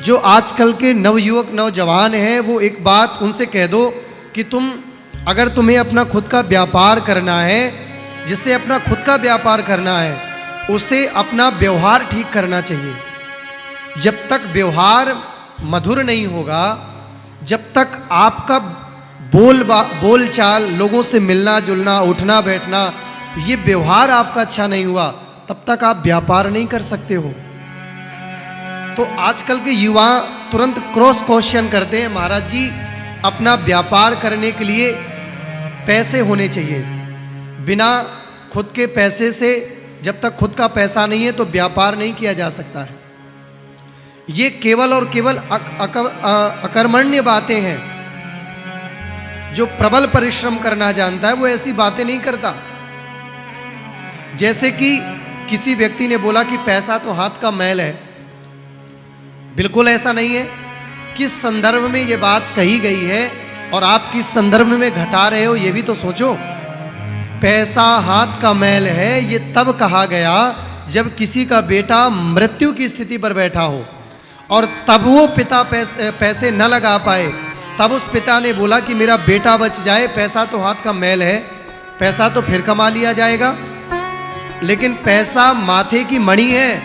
जो आजकल के नवयुवक नौजवान हैं वो एक बात उनसे कह दो कि अगर तुम्हें अपना खुद का व्यापार करना है, जिससे अपना खुद का व्यापार करना है उसे अपना व्यवहार ठीक करना चाहिए। जब तक व्यवहार मधुर नहीं होगा, जब तक आपका बोल चाल, लोगों से मिलना जुलना, उठना बैठना, ये व्यवहार आपका अच्छा नहीं हुआ, तब तक आप व्यापार नहीं कर सकते हो। तो आजकल के युवा तुरंत क्रॉस क्वेश्चन करते हैं, महाराज जी अपना व्यापार करने के लिए पैसे होने चाहिए। बिना खुद के पैसे से, जब तक खुद का पैसा नहीं है तो व्यापार नहीं किया जा सकता है। ये केवल और केवल अकर्मण्य बातें हैं। जो प्रबल परिश्रम करना जानता है वो ऐसी बातें नहीं करता। जैसे कि किसी व्यक्ति ने बोला कि पैसा तो हाथ का मैल है। बिल्कुल ऐसा नहीं है। किस संदर्भ में ये बात कही गई है और आप किस संदर्भ में घटा रहे हो ये भी तो सोचो। पैसा हाथ का मैल है ये तब कहा गया जब किसी का बेटा मृत्यु की स्थिति पर बैठा हो और तब वो पिता पैसे न लगा पाए, तब उस पिता ने बोला कि मेरा बेटा बच जाए। पैसा तो हाथ का मैल है, पैसा तो फिर कमा लिया जाएगा, लेकिन पैसा माथे की मणि है,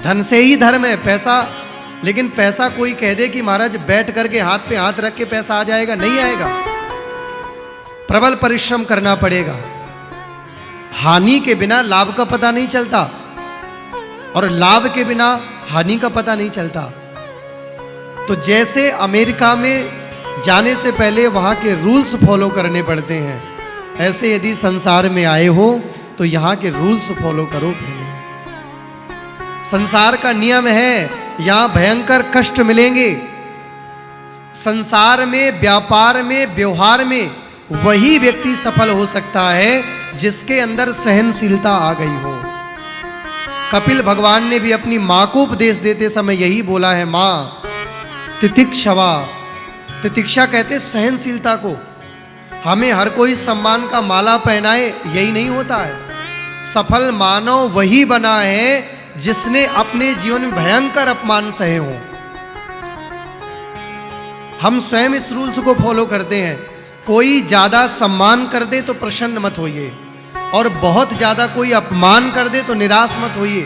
धन से ही धर्म है पैसा। लेकिन पैसा कोई कह दे कि महाराज बैठ करके हाथ पे हाथ रख के पैसा आ जाएगा, नहीं आएगा। प्रबल परिश्रम करना पड़ेगा। हानि के बिना लाभ का पता नहीं चलता और लाभ के बिना हानि का पता नहीं चलता। तो जैसे अमेरिका में जाने से पहले वहाँ के रूल्स फॉलो करने पड़ते हैं, ऐसे यदि संसार में आए हो तो यहाँ के रूल्स फॉलो करो पहले। संसार का नियम है, यहाँ भयंकर कष्ट मिलेंगे। संसार में, व्यापार में, व्यवहार में वही व्यक्ति सफल हो सकता है जिसके अंदर सहनशीलता आ गई हो। कपिल भगवान ने भी अपनी माँ को उपदेश देते समय यही बोला है, माँ तितिक्षवा। तितिक्षा कहते सहनशीलता को। हमें हर कोई सम्मान का माला पहनाए यही नहीं होता है। सफल मानव वही बना है जिसने अपने जीवन में भयंकर अपमान सहे हो। हम स्वयं इस रूल्स को फॉलो करते हैं। कोई ज्यादा सम्मान कर दे तो प्रसन्न मत होइए और बहुत ज्यादा कोई अपमान कर दे तो निराश मत होइए।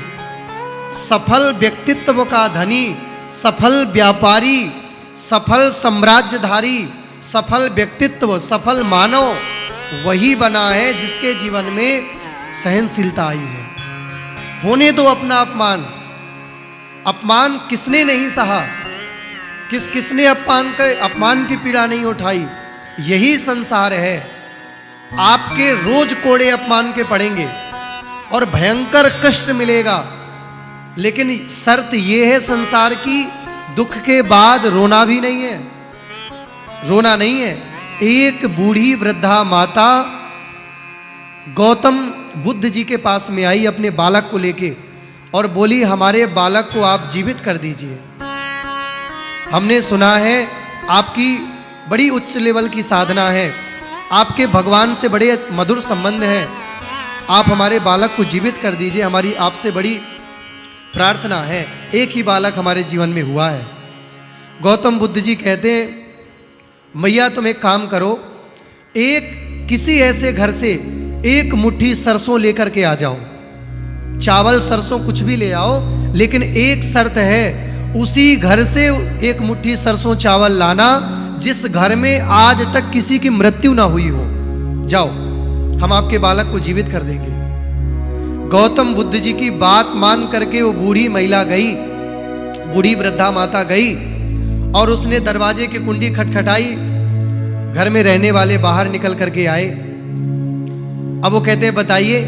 सफल व्यक्तित्व का धनी, सफल व्यापारी, सफल साम्राज्यधारी, सफल व्यक्तित्व, सफल मानव वही बना है जिसके जीवन में सहनशीलता आई है। होने दो अपना अपमान। अपमान किसने नहीं सहा, किसने अपमान की पीड़ा नहीं उठाई। यही संसार है। आपके रोज कोड़े अपमान के पड़ेंगे और भयंकर कष्ट मिलेगा, लेकिन शर्त यह है संसार की, दुख के बाद रोना भी नहीं है, रोना नहीं है। एक बूढ़ी वृद्धा माता गौतम बुद्ध जी के पास में आई अपने बालक को लेके और बोली, हमारे बालक को आप जीवित कर दीजिए। हमने सुना है आपकी बड़ी उच्च लेवल की साधना है, आपके भगवान से बड़े मधुर संबंध हैं, आप हमारे बालक को जीवित कर दीजिए, हमारी आपसे बड़ी प्रार्थना है। एक ही बालक हमारे जीवन में हुआ है। गौतम बुद्ध जी कहते हैं, मैया तुम एक काम करो, किसी ऐसे घर से एक मुट्ठी सरसों लेकर के आ जाओ। चावल सरसों कुछ भी ले आओ, लेकिन एक शर्त है, उसी घर से एक मुट्ठी सरसों चावल लाना जिस घर में आज तक किसी की मृत्यु ना हुई हो। जाओ, हम आपके बालक को जीवित कर देंगे। गौतम बुद्ध जी की बात मान करके वो बूढ़ी महिला गई, बूढ़ी वृद्धा माता गई और उसने दरवाजे की कुंडी खटखटाई। घर में रहने वाले बाहर निकल करके आए। अब वो कहते हैं, बताइए।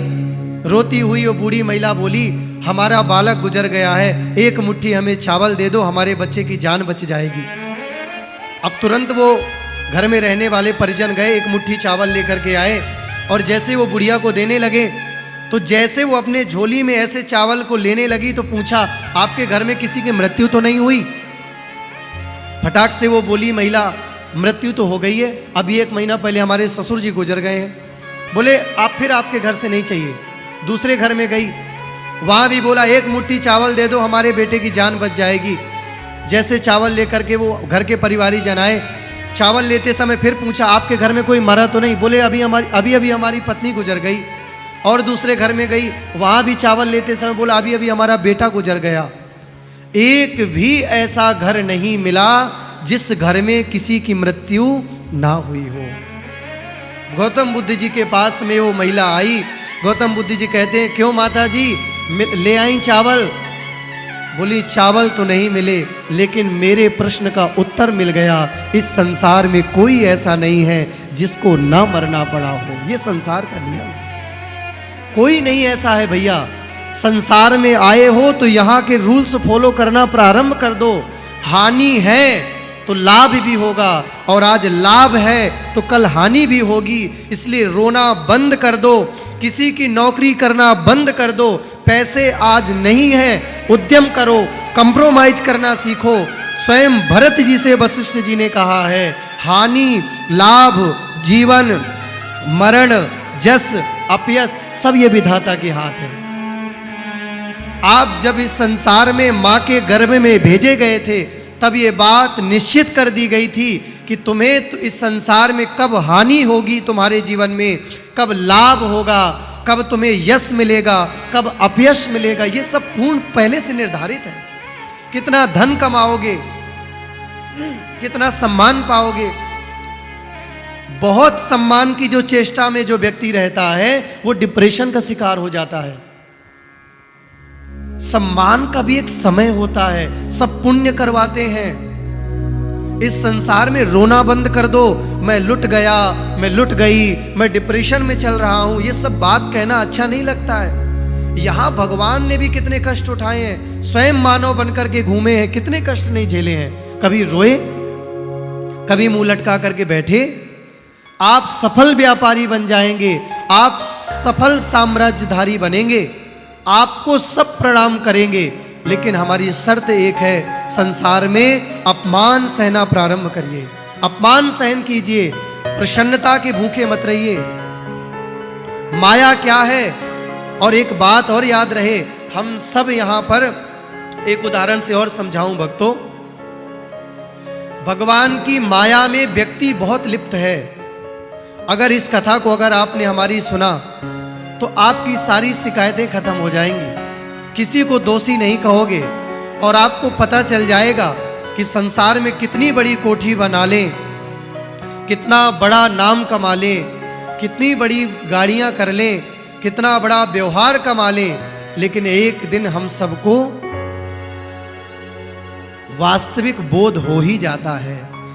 रोती हुई वो बूढ़ी महिला बोली, हमारा बालक गुजर गया है, एक मुट्ठी हमें चावल दे दो, हमारे बच्चे की जान बच जाएगी। अब तुरंत वो घर में रहने वाले परिजन गए, एक मुट्ठी चावल लेकर के आए और जैसे वो बुढ़िया को देने लगे तो जैसे वो अपने झोली में ऐसे चावल को लेने लगी तो पूछा, आपके घर में किसी की मृत्यु तो नहीं हुई? फटाक से वो बोली महिला, मृत्यु तो हो गई है, अभी 1 महीना पहले हमारे ससुर जी गुजर गए हैं। बोले, आप फिर आपके घर से नहीं चाहिए। दूसरे घर में गई, वहाँ भी बोला, एक मुट्ठी चावल दे दो, हमारे बेटे की जान बच जाएगी। जैसे चावल लेकर के वो घर के परिवारी जन आए, चावल लेते समय फिर पूछा आपके घर में कोई मरा तो नहीं? बोले अभी हमारी पत्नी गुजर गई। और दूसरे घर में गई, वहाँ भी चावल लेते समय बोला अभी अभी हमारा बेटा गुजर गया। एक भी ऐसा घर नहीं मिला जिस घर में किसी की मृत्यु ना हुई हो। गौतम बुद्ध जी के पास में वो महिला आई। गौतम बुद्ध जी कहते हैं क्यों माता जी ले आई चावल? बोली चावल तो नहीं मिले, लेकिन मेरे प्रश्न का उत्तर मिल गया। इस संसार में कोई ऐसा नहीं है जिसको ना मरना पड़ा हो। ये संसार का नियम है, कोई नहीं ऐसा है भैया। संसार में आए हो तो यहाँ के रूल्स फॉलो करना प्रारंभ कर दो। हानि है तो लाभ भी होगा, और आज लाभ है तो कल हानि भी होगी। इसलिए रोना बंद कर दो, किसी की नौकरी करना बंद कर दो। पैसे आज नहीं है, उद्यम करो, कंप्रोमाइज करना सीखो। स्वयं भरत जी से वशिष्ठ जी ने कहा है हानि लाभ जीवन मरण जस अपयस सब ये विधाता के हाथ है। आप जब इस संसार में माँ के गर्भ में भेजे गए थे तब ये बात निश्चित कर दी गई थी कि तुम्हें तो इस संसार में कब हानि होगी तुम्हारे जीवन में, कब लाभ होगा, कब तुम्हें यश मिलेगा, कब अपयश मिलेगा, ये सब पूर्ण पहले से निर्धारित है। कितना धन कमाओगे, कितना सम्मान पाओगे। बहुत सम्मान की जो चेष्टा में जो व्यक्ति रहता है वो डिप्रेशन का शिकार हो जाता है। सम्मान का भी एक समय होता है, सब पुण्य करवाते हैं। इस संसार में रोना बंद कर दो, मैं लुट गया, मैं लुट गई, मैं डिप्रेशन में चल रहा हूं, ये सब बात कहना अच्छा नहीं लगता है। यहां भगवान ने भी कितने कष्ट उठाए हैं, स्वयं मानव बनकर के घूमे हैं, कितने कष्ट नहीं झेले हैं। कभी रोए, कभी मुंह लटका करके बैठे। आप सफल व्यापारी बन जाएंगे, आप सफल साम्राज्यधारी बनेंगे, आपको सब प्रणाम करेंगे, लेकिन हमारी शर्त एक है, संसार में अपमान सहना प्रारंभ करिए, अपमान सहन कीजिए, प्रसन्नता के भूखे मत रहिए। माया क्या है? और एक बात और याद रहे, हम सब यहां पर एक उदाहरण से और समझाऊं भक्तों। भगवान की माया में व्यक्ति बहुत लिप्त है। अगर इस कथा को अगर आपने हमारी सुना तो आपकी सारी शिकायतें खत्म हो जाएंगी, किसी को दोषी नहीं कहोगे, और आपको पता चल जाएगा कि संसार में कितनी बड़ी कोठी बना लें, कितना बड़ा नाम कमा लें, कितनी बड़ी गाड़ियां कर लें, कितना बड़ा व्यवहार कमा लें, लेकिन एक दिन हम सबको वास्तविक बोध हो ही जाता है